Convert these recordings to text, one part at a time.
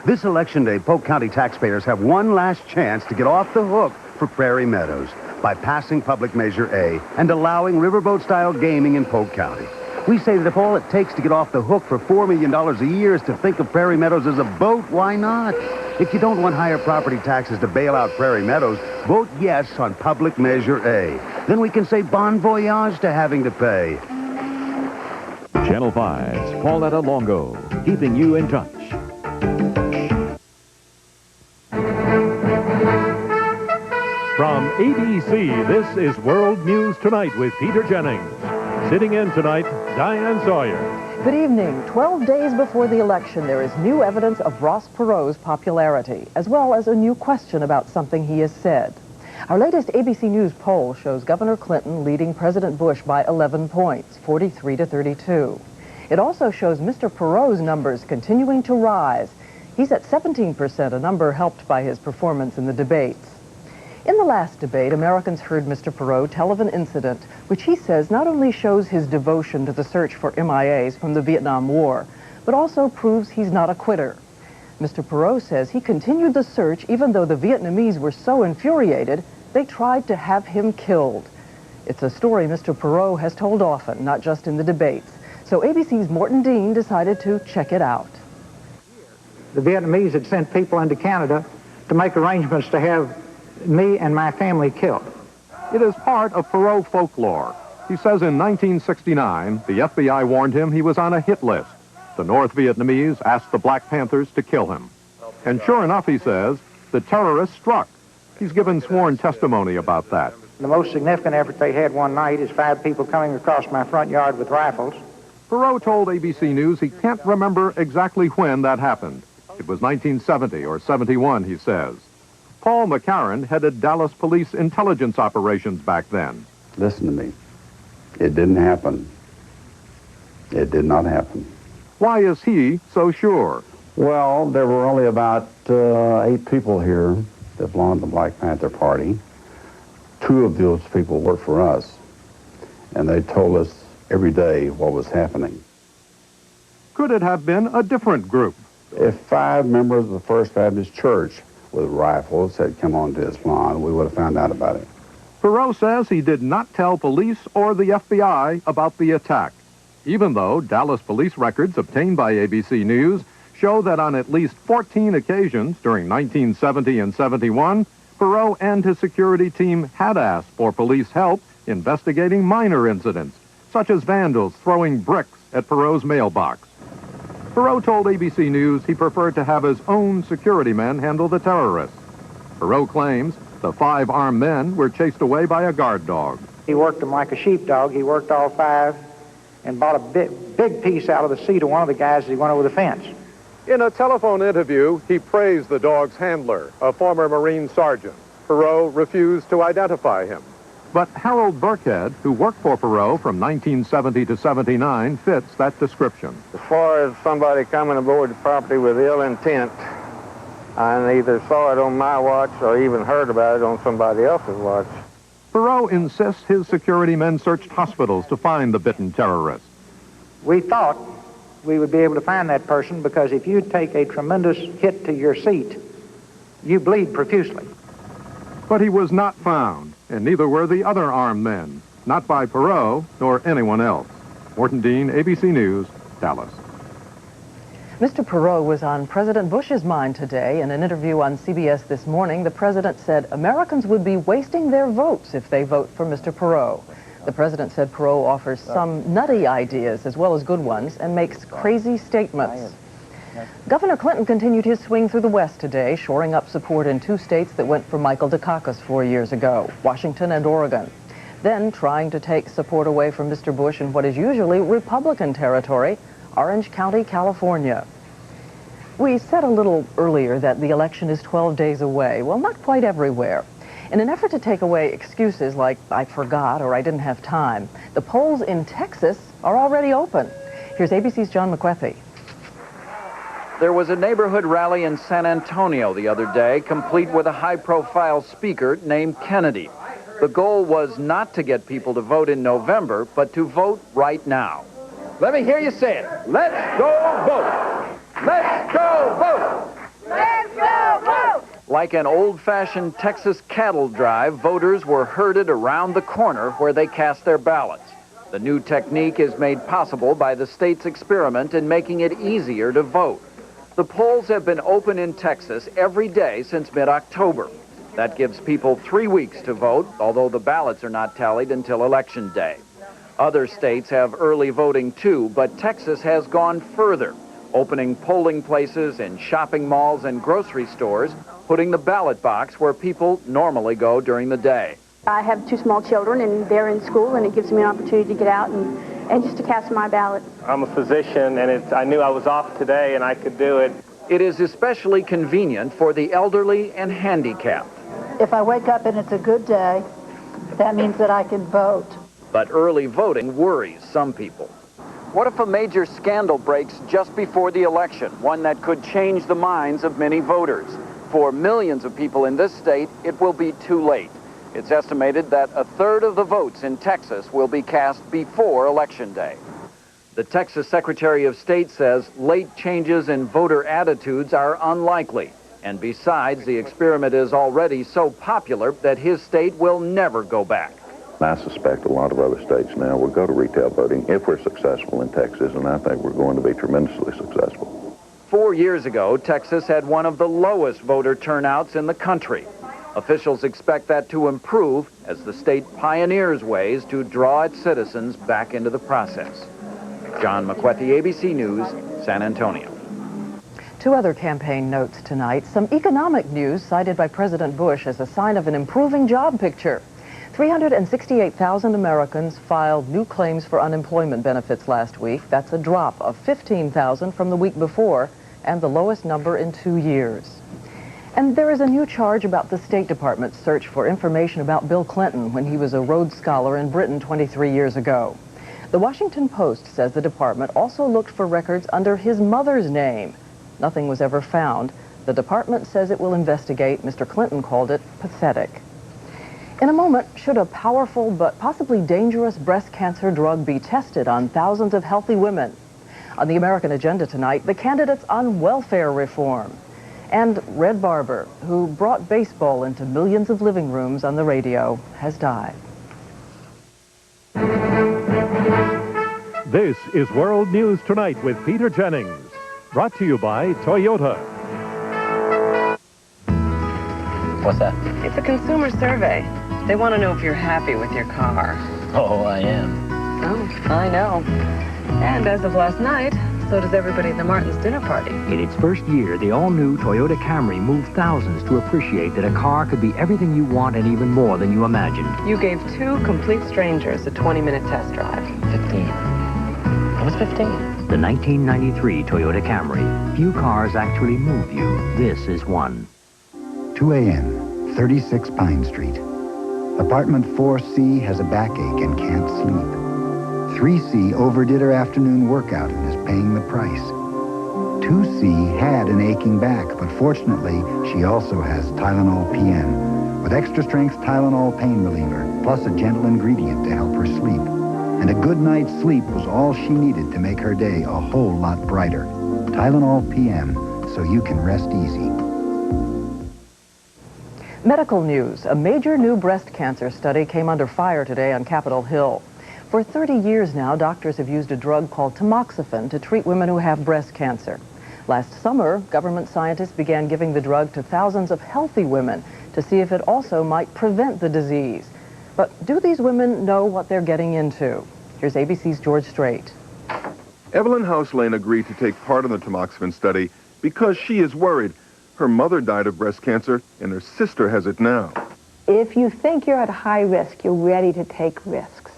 This election day, Polk County taxpayers have one last chance to get off the hook for Prairie Meadows by passing Public Measure A and allowing riverboat-style gaming in Polk County. We say that if all it takes to get off the hook for $4 million a year is to think of Prairie Meadows as a boat, why not? If you don't want higher property taxes to bail out Prairie Meadows, vote yes on Public Measure A. Then we can say bon voyage to having to pay. Channel 5's Pauletta Longo, keeping you in touch. From ABC, this is World News Tonight with Peter Jennings. Sitting in tonight, Diane Sawyer. Good evening. 12 days before the election, there is new evidence of Ross Perot's popularity, as well as a new question about something he has said. Our latest ABC News poll shows Governor Clinton leading President Bush by 11 points, 43 to 32. It also shows Mr. Perot's numbers continuing to rise. He's at 17%, a number helped by his performance in the debates. In the last debate, Americans heard Mr. Perot tell of an incident which he says not only shows his devotion to the search for MIAs from the Vietnam War, but also proves he's not a quitter. Mr. Perot says he continued the search even though the Vietnamese were so infuriated they tried to have him killed. It's a story Mr. Perot has told often, not just in the debates. So ABC's Morton Dean decided to check it out. The Vietnamese had sent people into Canada to make arrangements to have me and my family killed. It is part of Perot folklore. He says in 1969, the FBI warned him he was on a hit list. The North Vietnamese asked the Black Panthers to kill him. And sure enough, he says, the terrorists struck. He's given sworn testimony about that. The most significant effort they had one night is 5 people coming across my front yard with rifles. Perot told ABC News he can't remember exactly when that happened. It was 1970 or 71, he says. Paul McCarran headed Dallas police intelligence operations back then. Listen to me. It didn't happen. It did not happen. Why is he so sure? Well, there were only about 8 people here that belonged to the Black Panther Party. 2 of those people worked for us, and they told us every day what was happening. Could it have been a different group? If 5 members of the First Baptist Church with rifles had come onto his lawn, we would have found out about it. Perot says he did not tell police or the FBI about the attack, even though Dallas police records obtained by ABC News show that on at least 14 occasions during 1970 and 71, Perot and his security team had asked for police help investigating minor incidents, such as vandals throwing bricks at Perot's mailbox. Perot told ABC News he preferred to have his own security men handle the terrorists. Perot claims the 5 armed men were chased away by a guard dog. He worked them like a sheepdog. He worked all 5 and bought a big piece out of the seat of one of the guys as he went over the fence. In a telephone interview, he praised the dog's handler, a former Marine sergeant. Perot refused to identify him. But Harold Burkhead, who worked for Perot from 1970 to 79, fits that description. As far as somebody coming aboard the property with ill intent, I neither saw it on my watch or even heard about it on somebody else's watch. Perot insists his security men searched hospitals to find the bitten terrorist. We thought we would be able to find that person because if you take a tremendous hit to your seat, you bleed profusely. But he was not found, and neither were the other armed men, not by Perot nor anyone else. Morton Dean, ABC News, Dallas. Mr. Perot was on President Bush's mind today. In an interview on CBS this morning, the president said Americans would be wasting their votes if they vote for Mr. Perot. The president said Perot offers some nutty ideas as well as good ones and makes crazy statements. Governor Clinton continued his swing through the West today, shoring up support in 2 states that went for Michael Dukakis 4 years ago, Washington and Oregon. Then trying to take support away from Mr. Bush in what is usually Republican territory, Orange County, California. We said a little earlier that the election is 12 days away. Well, not quite everywhere. In an effort to take away excuses like I forgot or I didn't have time, the polls in Texas are already open. Here's ABC's John McWethy. There was a neighborhood rally in San Antonio the other day, complete with a high-profile speaker named Kennedy. The goal was not to get people to vote in November, but to vote right now. Let me hear you say it. Let's go vote. Let's go vote. Like an old-fashioned Texas cattle drive, voters were herded around the corner where they cast their ballots. The new technique is made possible by the state's experiment in making it easier to vote. The polls have been open in Texas every day since mid-October. That gives people 3 weeks to vote, although the ballots are not tallied until Election Day. Other states have early voting too, but Texas has gone further, opening polling places in shopping malls and grocery stores, putting the ballot box where people normally go during the day. I have 2 small children, and they're in school, and it gives me an opportunity to get out and just to cast my ballot. I'm a physician, and I knew I was off today, and I could do it. It is especially convenient for the elderly and handicapped. If I wake up and it's a good day, that means that I can vote. But early voting worries some people. What if a major scandal breaks just before the election, one that could change the minds of many voters? For millions of people in this state, it will be too late. It's estimated that 1/3 of the votes in Texas will be cast before Election Day. The Texas Secretary of State says late changes in voter attitudes are unlikely. And besides, the experiment is already so popular that his state will never go back. I suspect a lot of other states now will go to retail voting if we're successful in Texas, and I think we're going to be tremendously successful. 4 years ago, Texas had one of the lowest voter turnouts in the country. Officials expect that to improve as the state pioneers ways to draw its citizens back into the process. John McWethy, ABC News, San Antonio. 2 other campaign notes tonight. Some economic news cited by President Bush as a sign of an improving job picture. 368,000 Americans filed new claims for unemployment benefits last week. That's a drop of 15,000 from the week before and the lowest number in 2 years. And there is a new charge about the State Department's search for information about Bill Clinton when he was a Rhodes Scholar in Britain 23 years ago. The Washington Post says the department also looked for records under his mother's name. Nothing was ever found. The department says it will investigate. Mr. Clinton called it pathetic. In a moment, should a powerful but possibly dangerous breast cancer drug be tested on thousands of healthy women? On the American agenda tonight, the candidates on welfare reform. And Red Barber, who brought baseball into millions of living rooms on the radio, has died. This is World News Tonight with Peter Jennings. Brought to you by Toyota. What's that? It's a consumer survey. They want to know if you're happy with your car. Oh, I am. Oh, I know. And as of last night, so does everybody at the Martins' dinner party. In its first year, the all-new Toyota Camry moved thousands to appreciate that a car could be everything you want and even more than you imagined. You gave 2 complete strangers a 20-minute test drive. 15. I was 15. The 1993 Toyota Camry. Few cars actually move you. This is one. 2 a.m., 36 Pine Street. Apartment 4C has a backache and can't sleep. 3C overdid her afternoon workout and is paying the price. 2C had an aching back, but fortunately, she also has Tylenol PM, with extra-strength Tylenol pain reliever, plus a gentle ingredient to help her sleep. And a good night's sleep was all she needed to make her day a whole lot brighter. Tylenol PM, so you can rest easy. Medical news. A major new breast cancer study came under fire today on Capitol Hill. For 30 years now, doctors have used a drug called tamoxifen to treat women who have breast cancer. Last summer, government scientists began giving the drug to thousands of healthy women to see if it also might prevent the disease. But do these women know what they're getting into? Here's ABC's George Strait. Evelyn Houselane agreed to take part in the tamoxifen study because she is worried. Her mother died of breast cancer, and her sister has it now. If you think you're at high risk, you're ready to take risks.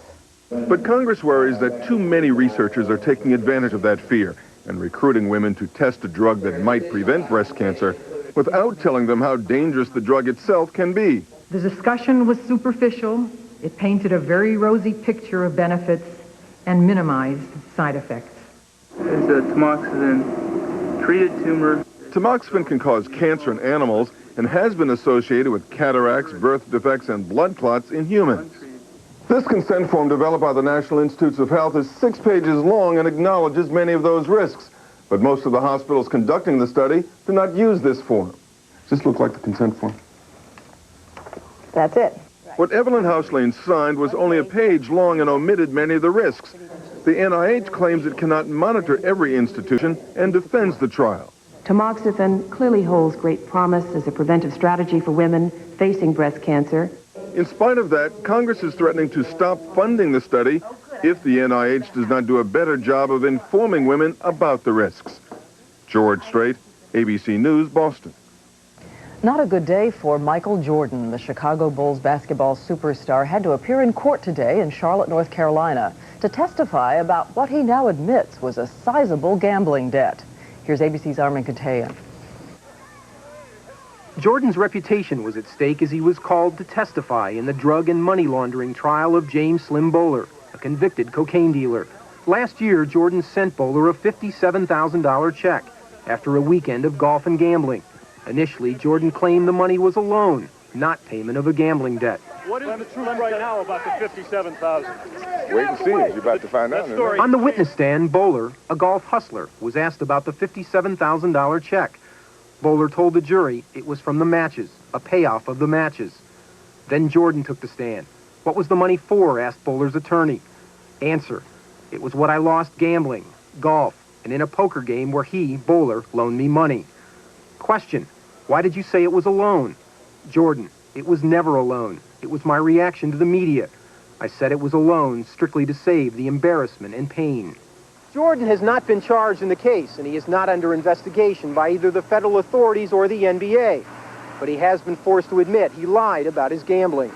But Congress worries that too many researchers are taking advantage of that fear and recruiting women to test a drug that might prevent breast cancer without telling them how dangerous the drug itself can be. The discussion was superficial. It painted a very rosy picture of benefits and minimized side effects. It's a tamoxifen-treated tumor. Tamoxifen can cause cancer in animals and has been associated with cataracts, birth defects, and blood clots in humans. This consent form developed by the National Institutes of Health is 6 pages long and acknowledges many of those risks. But most of the hospitals conducting the study do not use this form. Does this look like the consent form? That's it. What Evelyn Houselane signed was only a page long and omitted many of the risks. The NIH claims it cannot monitor every institution and defends the trial. Tamoxifen clearly holds great promise as a preventive strategy for women facing breast cancer. In spite of that, Congress is threatening to stop funding the study if the NIH does not do a better job of informing women about the risks. George Strait, ABC News, Boston. Not a good day for Michael Jordan. The Chicago Bulls basketball superstar had to appear in court today in Charlotte, North Carolina, to testify about what he now admits was a sizable gambling debt. Here's ABC's Meineke. Jordan's reputation was at stake as he was called to testify in the drug and money laundering trial of James Slim Bowler, a convicted cocaine dealer. Last year, Jordan sent Bowler a $57,000 check after a weekend of golf and gambling. Initially, Jordan claimed the money was a loan, not payment of a gambling debt. What is the truth right now about the $57,000? Wait and see. You're about to find out. On the witness stand, Bowler, a golf hustler, was asked about the $57,000 check. Bowler told the jury it was from the matches, a payoff of the matches. Then Jordan took the stand. What was the money for, asked Bowler's attorney. Answer, it was what I lost gambling, golf, and in a poker game where he, Bowler, loaned me money. Question, why did you say it was a loan? Jordan, it was never a loan. It was my reaction to the media. I said it was a loan strictly to save the embarrassment and pain. Jordan has not been charged in the case, and he is not under investigation by either the federal authorities or the NBA. But he has been forced to admit he lied about his gambling.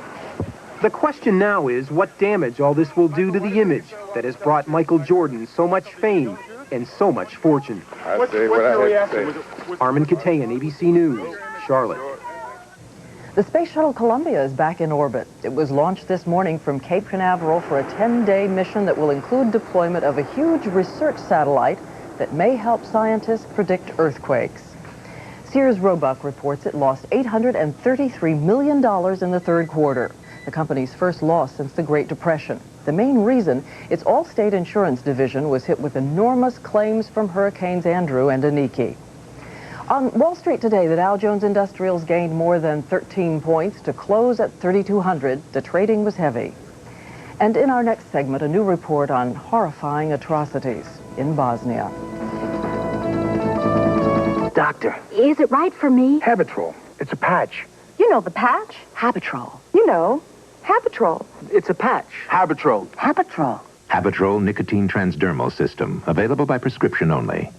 The question now is what damage all this will do to the image that has brought Michael Jordan so much fame and so much fortune. What's your reaction? Meineke, ABC News, Charlotte. The Space Shuttle Columbia is back in orbit. It was launched this morning from Cape Canaveral for a 10-day mission that will include deployment of a huge research satellite that may help scientists predict earthquakes. Sears Roebuck reports it lost $833 million in the third quarter, the company's first loss since the Great Depression. The main reason, its Allstate Insurance division was hit with enormous claims from Hurricanes Andrew and Anacin. On Wall Street today, the Dow Jones Industrials gained more than 13 points to close at 3,200. The trading was heavy. And in our next segment, a new report on horrifying atrocities in Bosnia. Doctor. Is it right for me? Habitrol. It's a patch. You know the patch? Habitrol. You know, Habitrol. It's a patch. Habitrol. Habitrol. Habitrol nicotine transdermal system. Available by prescription only.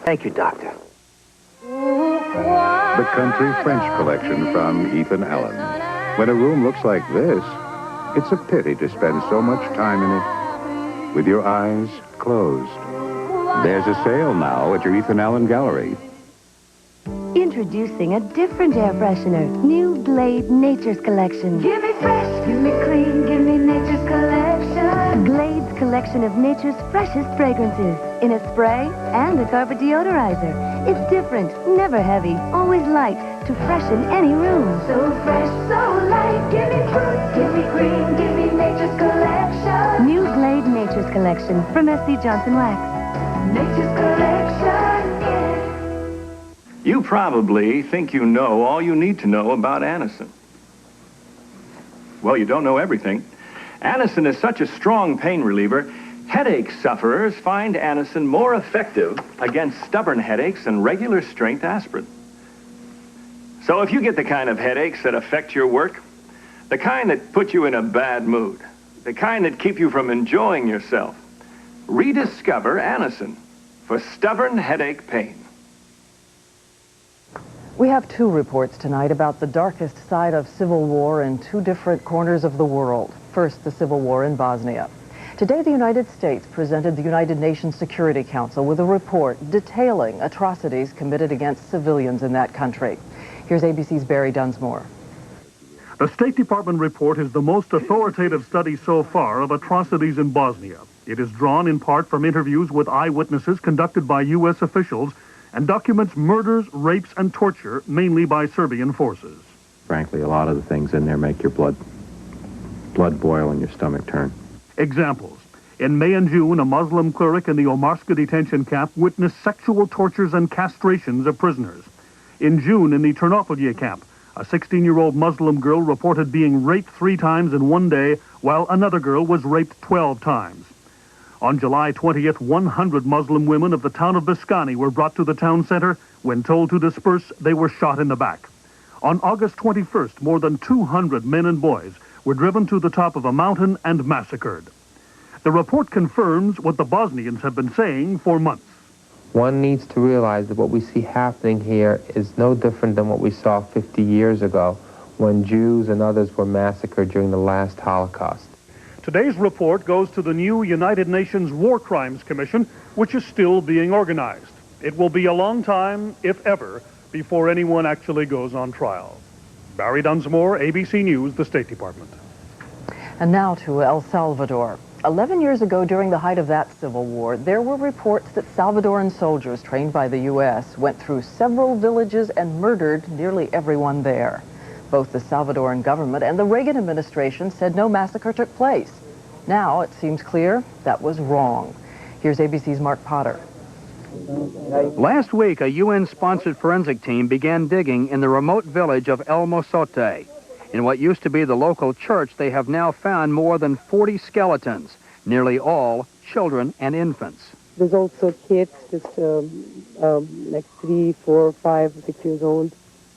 Thank you, doctor. The Country French collection from Ethan Allen. When a room looks like this, it's a pity to spend so much time in it with your eyes closed. There's a sale now at your Ethan Allen Gallery. Introducing a different air freshener. New Glade Nature's Collection. Give me fresh, give me clean, give me Nature's Collection. Glade's collection of nature's freshest fragrances. In a spray and a carpet deodorizer. It's different, never heavy, always light to freshen any room. So fresh, so light. Give me fruit, give me green, give me Nature's Collection. New Glade Nature's Collection from S.C. Johnson Wax. Nature's Collection, yeah. You probably think you know all you need to know about Anacin. Well, you don't know everything. Anacin is such a strong pain reliever, headache sufferers find Anacin more effective against stubborn headaches than regular strength aspirin. So if you get the kind of headaches that affect your work, the kind that put you in a bad mood, the kind that keep you from enjoying yourself, rediscover Anacin for stubborn headache pain. We have two reports tonight about the darkest side of civil war in two different corners of the world. First, the civil war in Bosnia. Today, the United States presented the United Nations Security Council with a report detailing atrocities committed against civilians in that country. Here's ABC's Barry Dunsmore. The State Department report is the most authoritative study so far of atrocities in Bosnia. It is drawn in part from interviews with eyewitnesses conducted by U.S. officials and documents murders, rapes, and torture, mainly by Serbian forces. Frankly, a lot of the things in there make your blood boil and your stomach turn. Examples. In May and June, a Muslim cleric in the Omarska detention camp witnessed sexual tortures and castrations of prisoners. In June, in the Ternopilye camp, a 16-year-old Muslim girl reported being raped 3 times in one day, while another girl was raped 12 times. On July 20th, 100 Muslim women of the town of Biscani were brought to the town center. When told to disperse, they were shot in the back. On August 21st, more than 200 men and boys were driven to the top of a mountain and massacred. The report confirms what the Bosnians have been saying for months. One needs to realize that what we see happening here is no different than what we saw 50 years ago when Jews and others were massacred during the last Holocaust. Today's report goes to the new United Nations War Crimes Commission, which is still being organized. It will be a long time, if ever, before anyone actually goes on trial. Barry Dunsmore, ABC News, the State Department. And now to El Salvador. 11 years ago, during the height of that civil war, there were reports that Salvadoran soldiers trained by the U.S. went through several villages and murdered nearly everyone there. Both the Salvadoran government and the Reagan administration said no massacre took place. Now it seems clear that was wrong. Here's ABC's Mark Potter. Last week, a UN-sponsored forensic team began digging in the remote village of El Mozote. In what used to be the local church, they have now found more than 40 skeletons, nearly all children and infants. There's also kids, just like 3, 4, 5, 6 years old.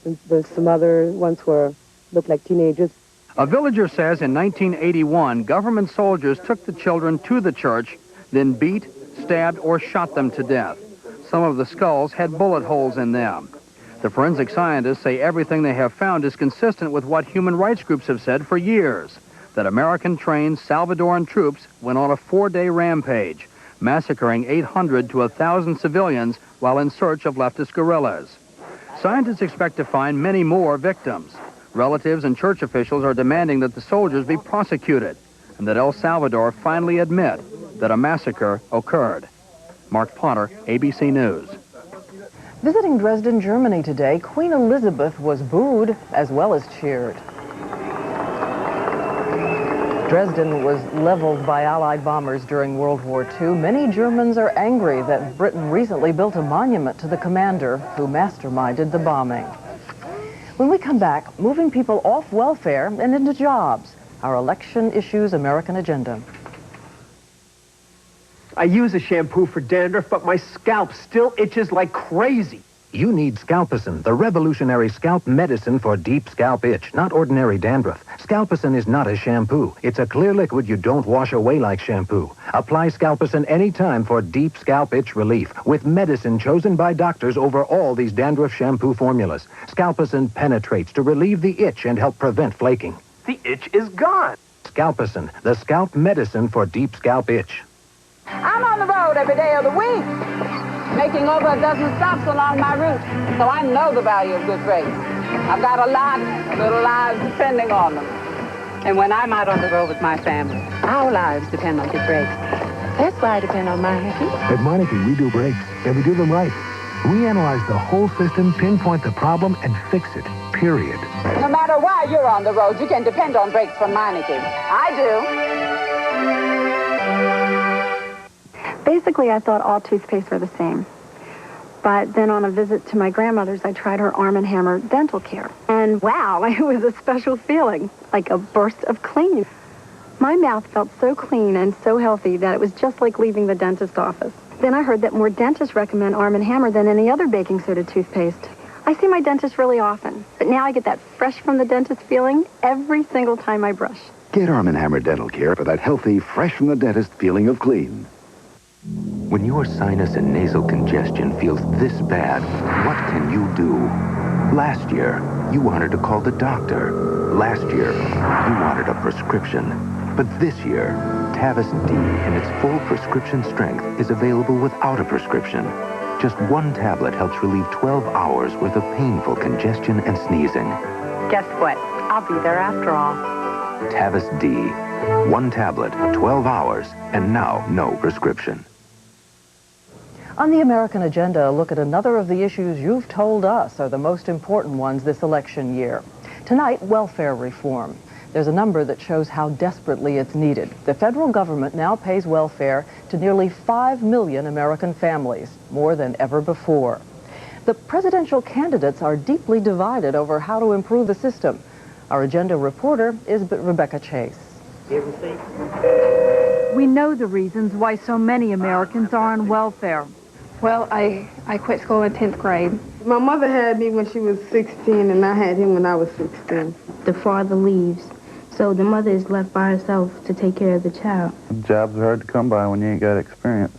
And there's some other ones who look like teenagers. A villager says in 1981, government soldiers took the children to the church, then beat, stabbed, or shot them to death. Some of the skulls had bullet holes in them. The forensic scientists say everything they have found is consistent with what human rights groups have said for years, that American-trained Salvadoran troops went on a 4-day rampage, massacring 800 to 1,000 civilians while in search of leftist guerrillas. Scientists expect to find many more victims. Relatives and church officials are demanding that the soldiers be prosecuted and that El Salvador finally admit that a massacre occurred. Mark Potter, ABC News. Visiting Dresden, Germany today, Queen Elizabeth was booed as well as cheered. Dresden was leveled by Allied bombers during World War II. Many Germans are angry that Britain recently built a monument to the commander who masterminded the bombing. When we come back, moving people off welfare and into jobs, our election issues American agenda. I use a shampoo for dandruff, but my scalp still itches like crazy. You need Scalpicin, the revolutionary scalp medicine for deep scalp itch, not ordinary dandruff. Scalpicin is not a shampoo. It's a clear liquid you don't wash away like shampoo. Apply Scalpicin anytime for deep scalp itch relief with medicine chosen by doctors over all these dandruff shampoo formulas. Scalpicin penetrates to relieve the itch and help prevent flaking. The itch is gone. Scalpicin, the scalp medicine for deep scalp itch. I'm on the road every day of the week, making over a dozen stops along my route, so I know the value of good brakes. I've got a lot of little lives depending on them. And when I'm out on the road with my family, our lives depend on good brakes. That's why I depend on Meineke. At Meineke, we do brakes, and we do them right. We analyze the whole system, pinpoint the problem, and fix it, period. No matter why you're on the road, you can depend on brakes from Meineke. I do. Basically, I thought all toothpaste were the same. But then on a visit to my grandmother's, I tried her Arm & Hammer dental care. And wow, it was a special feeling, like a burst of clean. My mouth felt so clean and so healthy that it was just like leaving the dentist office. Then I heard that more dentists recommend Arm & Hammer than any other baking soda toothpaste. I see my dentist really often, but now I get that fresh from the dentist feeling every single time I brush. Get Arm & Hammer dental care for that healthy, fresh from the dentist feeling of clean. When your sinus and nasal congestion feels this bad, what can you do? Last year, you wanted to call the doctor. Last year, you wanted a prescription. But this year, Tavist-D in its full prescription strength is available without a prescription. Just one tablet helps relieve 12 hours worth of painful congestion and sneezing. Guess what? I'll be there after all. Tavist-D. One tablet, 12 hours, and now no prescription. On the American agenda, a look at another of the issues you've told us are the most important ones this election year. Tonight, welfare reform. There's a number that shows how desperately it's needed. The federal government now pays welfare to nearly 5 million American families, more than ever before. The presidential candidates are deeply divided over how to improve the system. Our agenda reporter is Rebecca Chase. We know the reasons why so many Americans are on welfare. Well, I quit school in 10th grade. My mother had me when she was 16, and I had him when I was 16. The father leaves, so the mother is left by herself to take care of the child. Jobs are hard to come by when you ain't got experience.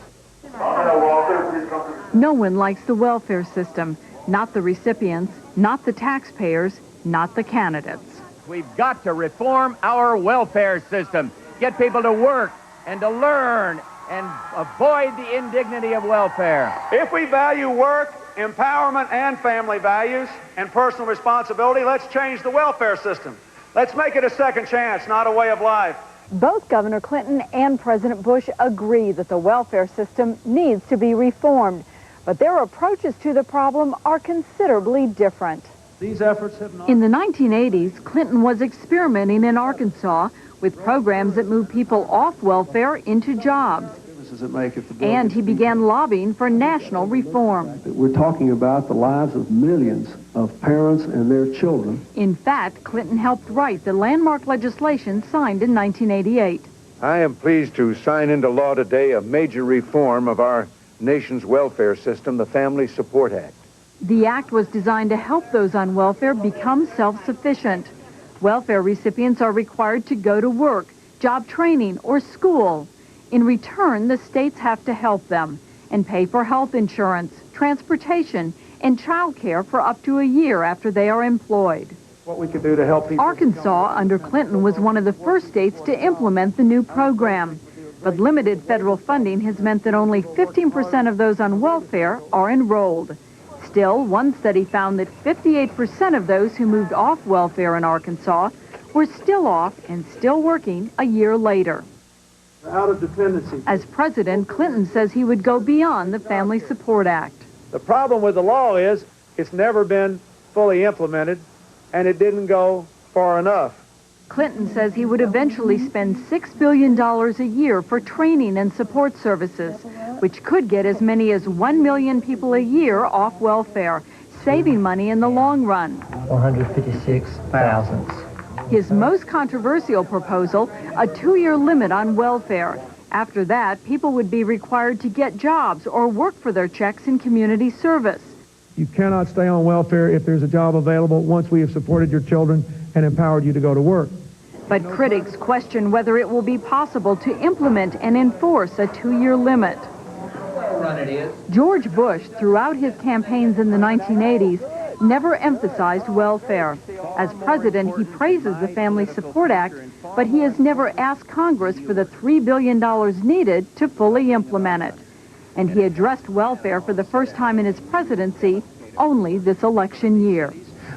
No one likes the welfare system, not the recipients, not the taxpayers, not the candidates. We've got to reform our welfare system, get people to work and to learn and avoid the indignity of welfare. If we value work, empowerment, and family values and personal responsibility, let's change the welfare system. Let's make it a second chance, not a way of life. Both Governor Clinton and President Bush agree that the welfare system needs to be reformed, but their approaches to the problem are considerably different. These efforts have not... In the 1980s, Clinton was experimenting in Arkansas with programs that moved people off welfare into jobs. And he began lobbying for national reform. We're talking about the lives of millions of parents and their children. In fact, Clinton helped write the landmark legislation signed in 1988. I am pleased to sign into law today a major reform of our nation's welfare system, the Family Support Act. The act was designed to help those on welfare become self-sufficient. Welfare recipients are required to go to work, job training, or school. In return, the states have to help them and pay for health insurance, transportation, and child care for up to a year after they are employed. What we could do to help people... Arkansas, under Clinton, was one of the first states to implement the new program. But limited federal funding has meant that only 15% of those on welfare are enrolled. Still, one study found that 58% of those who moved off welfare in Arkansas were still off and still working a year later. Out of dependency. As president, Clinton says he would go beyond the Family Support Act. The problem with the law is it's never been fully implemented, and it didn't go far enough. Clinton says he would eventually spend $6 billion a year for training and support services, which could get as many as 1 million people a year off welfare, saving money in the long run. 156,000. His most controversial proposal, a 2-year limit on welfare. After that, people would be required to get jobs or work for their checks in community service. You cannot stay on welfare if there's a job available once we have supported your children and empowered you to go to work. But critics question whether it will be possible to implement and enforce a 2-year limit. George Bush, throughout his campaigns in the 1980s, never emphasized welfare. As president, he praises the Family Support Act, but he has never asked Congress for the $3 billion needed to fully implement it. And he addressed welfare for the first time in his presidency only this election year.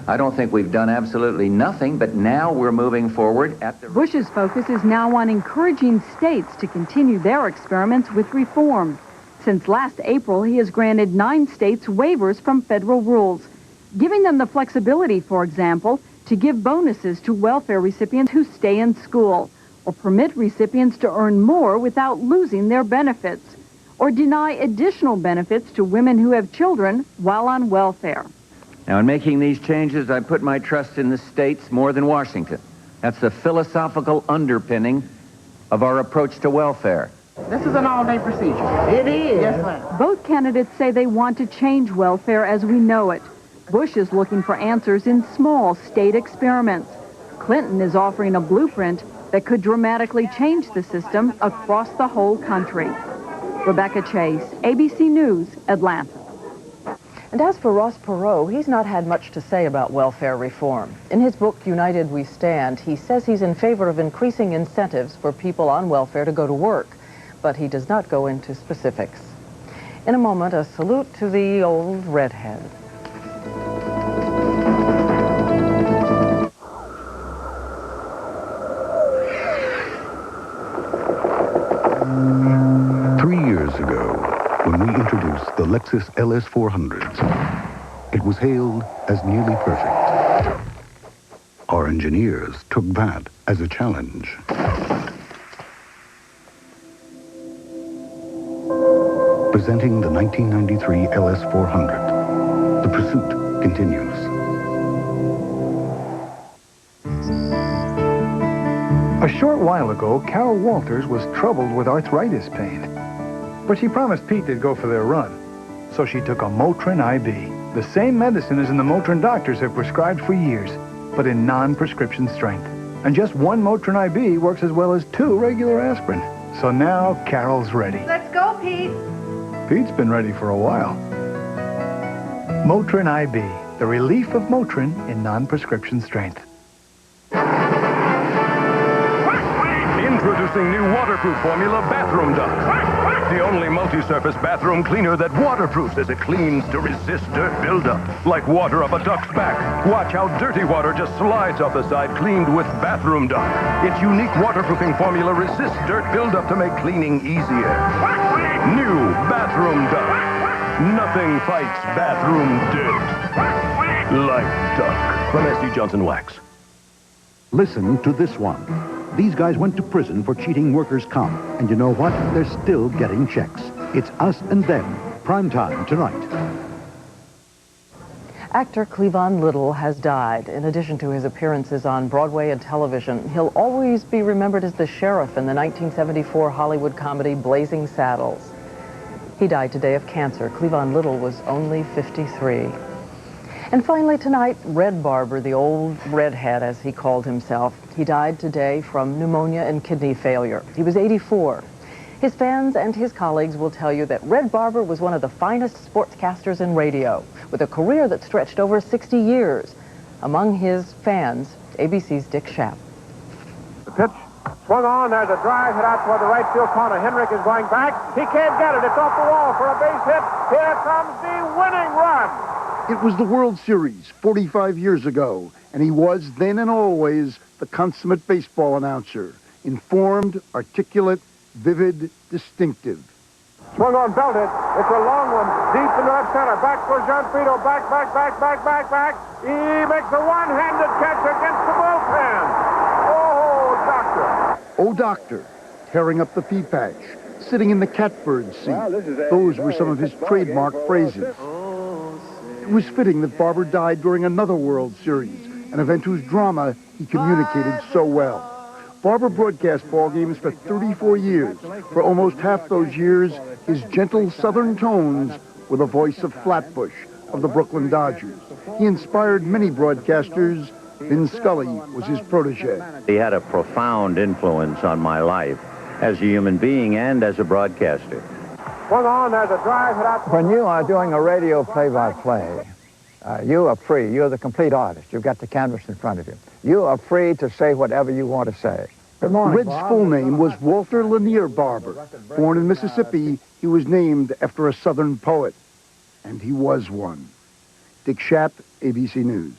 I don't think we've done absolutely nothing, but now we're moving forward at the... Bush's focus is now on encouraging states to continue their experiments with reform. Since last April, he has granted 9 states waivers from federal rules, giving them the flexibility, for example, to give bonuses to welfare recipients who stay in school, or permit recipients to earn more without losing their benefits, or deny additional benefits to women who have children while on welfare. Now, in making these changes, I put my trust in the states more than Washington. That's the philosophical underpinning of our approach to welfare. This is an all-day procedure. It is. Yes, ma'am. Both candidates say they want to change welfare as we know it. Bush is looking for answers in small state experiments. Clinton is offering a blueprint that could dramatically change the system across the whole country. Rebecca Chase, ABC News, Atlanta. And as for Ross Perot, he's not had much to say about welfare reform. In his book, United We Stand, he says he's in favor of increasing incentives for people on welfare to go to work, but he does not go into specifics. In a moment, a salute to the old redhead. When we introduced the Lexus LS 400s, it was hailed as nearly perfect. Our engineers took that as a challenge. Presenting the 1993 LS 400, The pursuit continues. A short while ago, Carol Walters was troubled with arthritis pain. But she promised Pete they'd go for their run. So she took a Motrin IB, the same medicine as in the Motrin doctors have prescribed for years, but in non-prescription strength. And just one Motrin IB works as well as 2 regular aspirin. So now Carol's ready. Let's go, Pete. Pete's been ready for a while. Motrin IB, the relief of Motrin in non-prescription strength. Introducing new waterproof formula bathroom duck. The only multi-surface bathroom cleaner that waterproofs as it cleans to resist dirt buildup. Like water up a duck's back. Watch how dirty water just slides off the side, cleaned with bathroom duck. Its unique waterproofing formula resists dirt buildup to make cleaning easier. New bathroom duck. Nothing fights bathroom dirt like duck. From S.C. Johnson Wax. Listen to this one. These guys went to prison for cheating workers' comp. And you know what? They're still getting checks. It's Us and Them. Prime time tonight. Actor Cleavon Little has died. In addition to his appearances on Broadway and television, he'll always be remembered as the sheriff in the 1974 Hollywood comedy Blazing Saddles. He died today of cancer. Cleavon Little was only 53. And finally tonight, Red Barber, the old redhead as he called himself, he died today from pneumonia and kidney failure. He was 84. His fans and his colleagues will tell you that Red Barber was one of the finest sportscasters in radio, with a career that stretched over 60 years. Among his fans, ABC's Dick Schaap. The pitch swung on. There's a drive hit out toward the right field corner. Henrik is going back. He can't get it. It's off the wall for a base hit. Here comes the winning run. It was the World Series 45 years ago, and he was then and always the consummate baseball announcer. Informed, articulate, vivid, distinctive. Swung on, belted. It's a long one. Deep in left center. Back for John Frito. Back. He makes a one-handed catch against the bullpen. Oh, Doctor. Oh, Doctor, tearing up the pea patch, sitting in the catbird seat. Those were some of his trademark phrases. It was fitting that Barber died during another World Series, an event whose drama he communicated so well. Barber broadcast ball games for 34 years. For almost half those years, his gentle southern tones were the voice of Flatbush, of the Brooklyn Dodgers. He inspired many broadcasters. Vin Scully was his protege. He had a profound influence on my life as a human being and as a broadcaster. Swung on, there's a drive hit out. When you are doing a radio play-by-play, you are free. You're the complete artist. You've got the canvas in front of you. You are free to say whatever you want to say. Good morning, Red's full name was Walter Lanier Barber. Born in Mississippi, he was named after a Southern poet. And he was one. Dick Schaap, ABC News.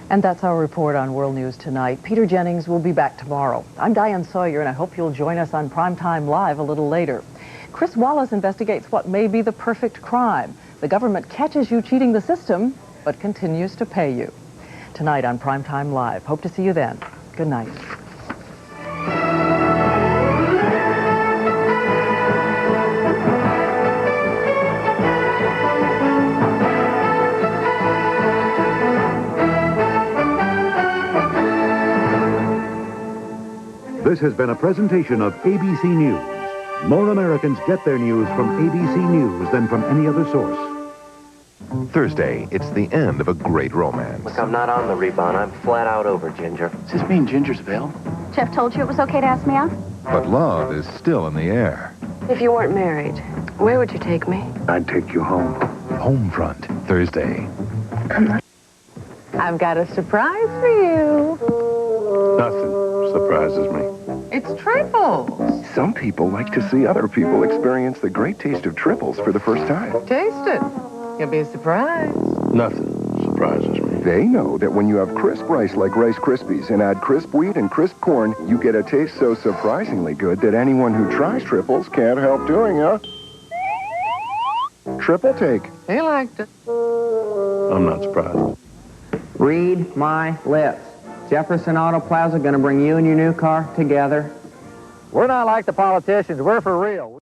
And that's our report on World News tonight. Peter Jennings will be back tomorrow. I'm Diane Sawyer, and I hope you'll join us on Primetime Live a little later. Chris Wallace investigates what may be the perfect crime. The government catches you cheating the system, but continues to pay you. Tonight on Primetime Live. Hope to see you then. Good night. This has been a presentation of ABC News. More Americans get their news from ABC News than from any other source. Thursday, it's the end of a great romance. Look, I'm not on the rebound. I'm flat out over Ginger. Does this mean Ginger's available? Jeff told you it was okay to ask me out? But love is still in the air. If you weren't married, where would you take me? I'd take you home. Homefront, Thursday. I've got a surprise for you. Nothing surprises me. It's triples. Some people like to see other people experience the great taste of triples for the first time. Taste it. You'll be surprised. Nothing surprises me. They know that when you have crisp rice like Rice Krispies and add crisp wheat and crisp corn, you get a taste so surprisingly good that anyone who tries triples can't help doing a triple take. He liked it. I'm not surprised. Read my lips. Jefferson Auto Plaza going to bring you and your new car together. We're not like the politicians. We're for real.